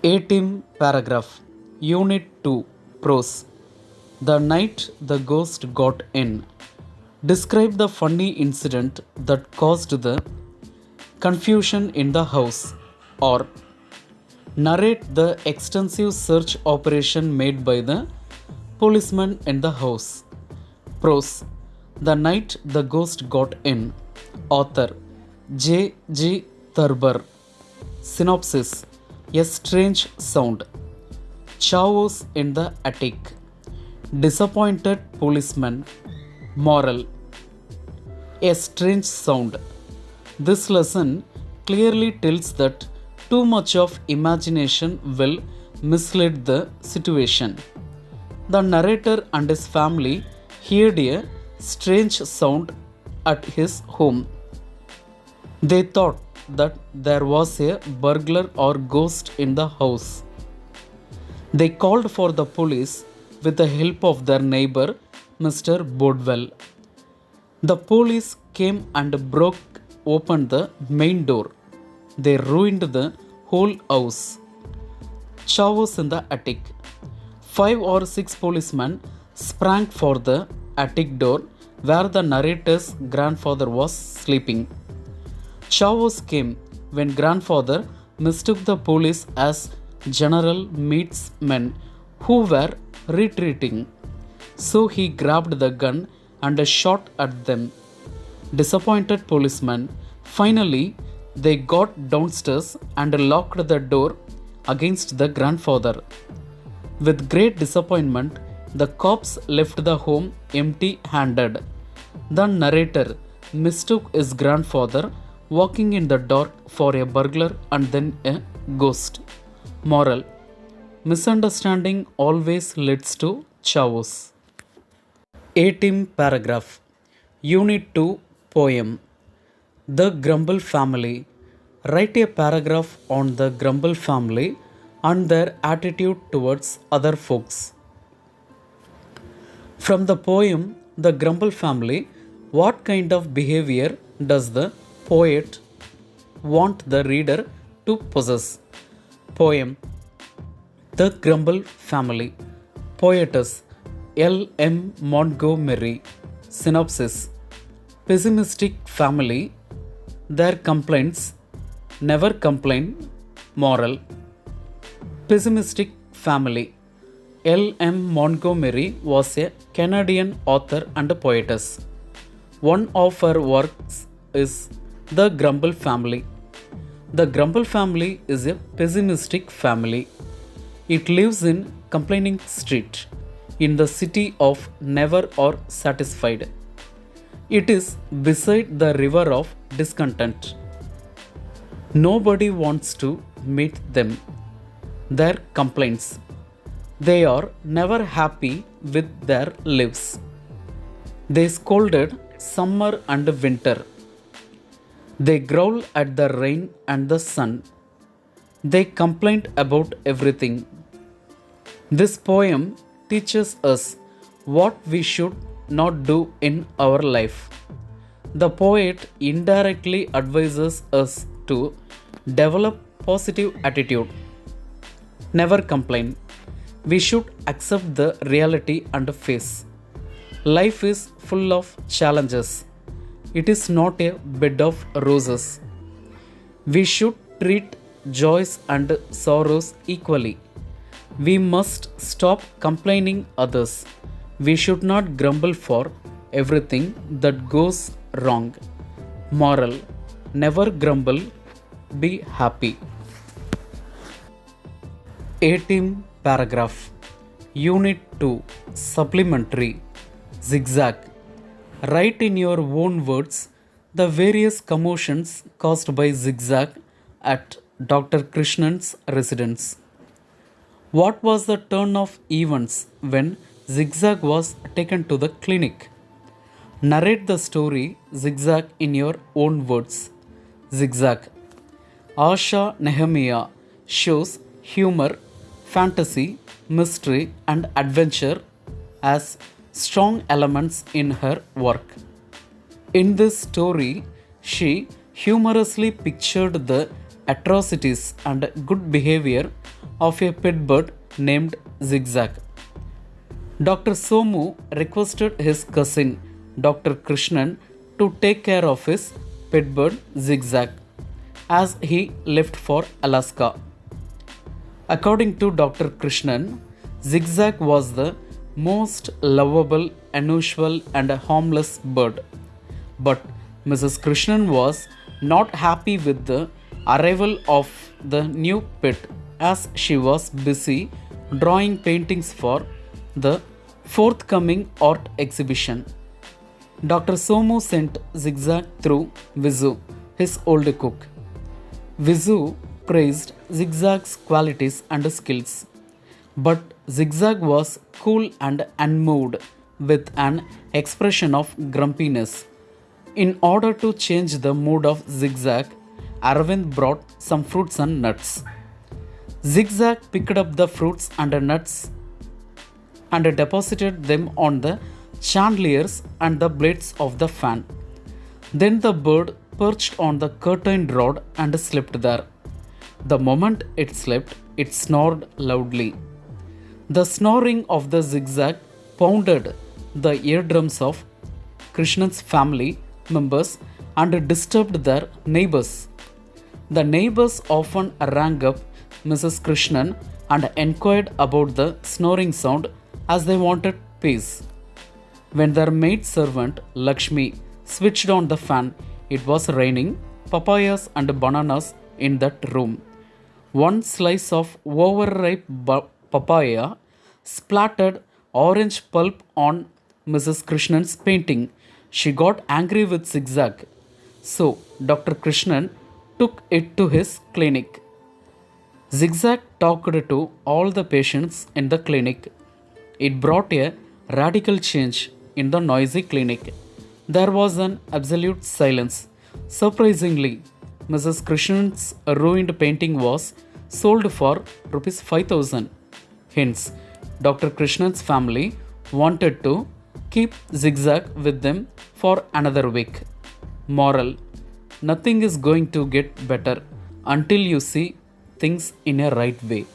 18 paragraph. Unit 2 Prose. The night the ghost got in. Describe the funny incident that caused the confusion in the house, or narrate the extensive search operation made by the policeman in the house. Prose. The night the ghost got in. Author J. G. Thurber. Synopsis. A strange sound. Chaos in the attic. Disappointed policeman. Moral. A strange sound. This lesson clearly tells that too much of imagination will mislead the situation. The narrator and his family heard a strange sound at his home. They thought that there was a burglar or ghost in the house. They called for the police with the help of their neighbor, Mr. Bodwell. The police came and broke open the main door. They ruined the whole house. Chaos in the attic. 5 or 6 policemen sprang for the attic door where the narrator's grandfather was sleeping. Chaos came when grandfather mistook the police as General Meade's men who were retreating. So he grabbed the gun and shot at them. Disappointed policemen. Finally, they got downstairs and locked the door against the grandfather. With great disappointment, the cops left the home empty-handed. The narrator mistook his grandfather walking in the dark for a burglar and then a ghost. Moral. Misunderstanding always leads to chaos. 18 paragraph. Unit 2 Poem. The Grumble Family. Write a paragraph on the Grumble family and their attitude towards other folks. From the poem The Grumble Family, what kind of behavior does the poet want the reader to possess? Poem The Grumble Family. Poetess L. M. Montgomery. Synopsis. Pessimistic family. Their complaints never complain. Moral. Pessimistic family. L. M. Montgomery was a Canadian author and poetess. One of her works is The Grumble Family. The Grumble family is a pessimistic family. It lives in Complaining Street, in the city of Never or Satisfied. It is beside the river of discontent. Nobody wants to meet them. Their complaints. They are never happy with their lives. They scolded summer and winter. They growl at the rain and the sun. They complained about everything. This poem teaches us what we should not do in our life. The poet indirectly advises us to develop positive attitude. Never complain. We should accept the reality and face. Life is full of challenges. It is not a bed of roses. We should treat joys and sorrows equally. We must stop complaining others. We should not grumble for everything that goes wrong. Moral. Never grumble. Be happy. 18 paragraph. Unit 2 Supplementary. Zigzag. Write in your own words the various commotions caused by zigzag at Dr. Krishnan's residence. What was the turn of events when zigzag was taken to the clinic? Narrate the story Zigzag in your own words. Zigzag. Asha Nehemiah shows humor, fantasy, mystery, and adventure as strong elements in her work. In this story, she humorously pictured the atrocities and good behavior of a pet bird named Zigzag. Dr. Somu requested his cousin Dr. Krishnan to take care of his pet bird Zigzag as he left for Alaska. According to Dr. Krishnan, Zigzag was the most lovable, unusual, and harmless bird. But Mrs. Krishnan was not happy with the arrival of the new pet as she was busy drawing paintings for the forthcoming art exhibition. Dr. Somu sent Zigzag through Vizu, his old cook. Vizu praised Zigzag's qualities and skills, but Zigzag was cool and unmoved with an expression of grumpiness. In order to change the mood of Zigzag, Arvind brought some fruits and nuts. Zigzag picked up the fruits and nuts and deposited them on the chandeliers and the blades of the fan. Then the bird perched on the curtained rod and slept there. The moment it slept, it snored loudly. The snoring of the Zigzag pounded the eardrums of Krishnan's family members and disturbed their neighbors. The neighbors often rang up Mrs. Krishnan and inquired about the snoring sound as they wanted peace. When their maid servant Lakshmi switched on the fan, it was raining papayas and bananas in that room. One slice of overripe papaya splattered orange pulp on Mrs. Krishnan's painting. She got angry with Zigzag. So Dr. Krishnan took it to his clinic. Zigzag talked to all the patients in the clinic. It brought a radical change in the noisy clinic. There was an absolute silence. Surprisingly, Mrs. Krishnan's ruined painting was sold for rupees 5,000. Hence, Dr. Krishnan's family wanted to keep Zigzag with them for another week. Moral: nothing is going to get better until you see things in a right way.